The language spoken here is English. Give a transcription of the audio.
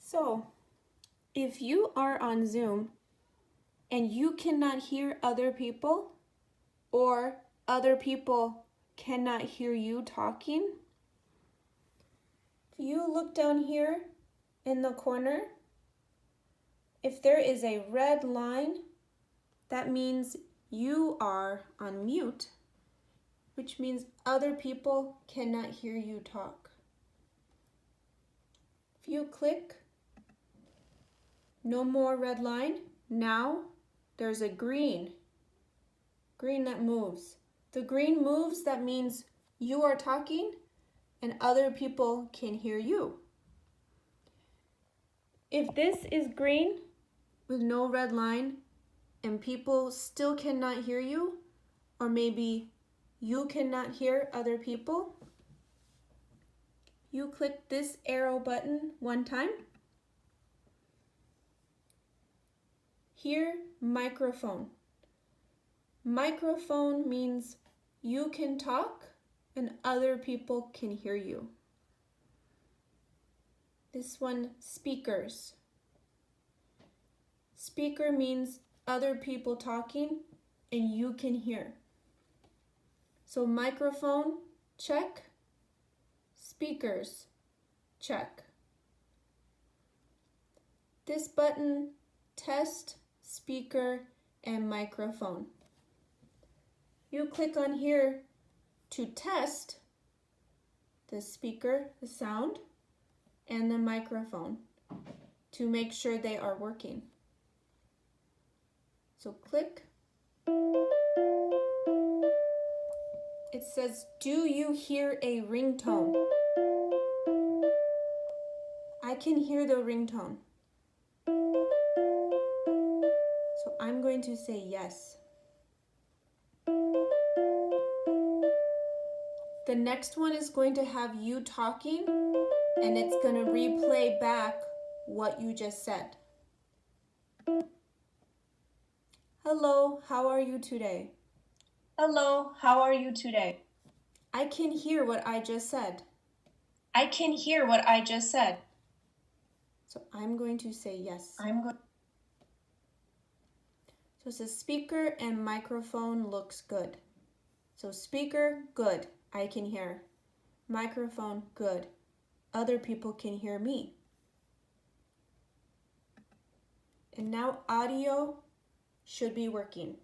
So, if you are on Zoom and you cannot hear other people, or other people cannot hear you talking, if you look down here in the corner, if there is a red line, that means you are on mute, which means other people cannot hear you talk. If you click no more red line, now there's a green that moves. The green moves, that means you are talking and other people can hear you. If this is green with no red line and people still cannot hear you, or maybe you cannot hear other people, you click this arrow button one time. Here, microphone. Microphone means you can talk and other people can hear you. This one, speakers. Speaker means other people talking and you can hear. So microphone, check. Speakers, check. This button, test, speaker, and microphone. You click on here to test the speaker, the sound, and the microphone to make sure they are working. So click. It says, do you hear a ringtone? I can hear the ringtone. So I'm going to say yes. The next one is going to have you talking, and it's going to replay back what you just said. Hello, how are you today? Hello, how are you today? I can hear what I just said. I can hear what I just said. So I'm going to say yes. So it says speaker and microphone looks good. So speaker, good, I can hear. Microphone, good, other people can hear me. And now audio should be working.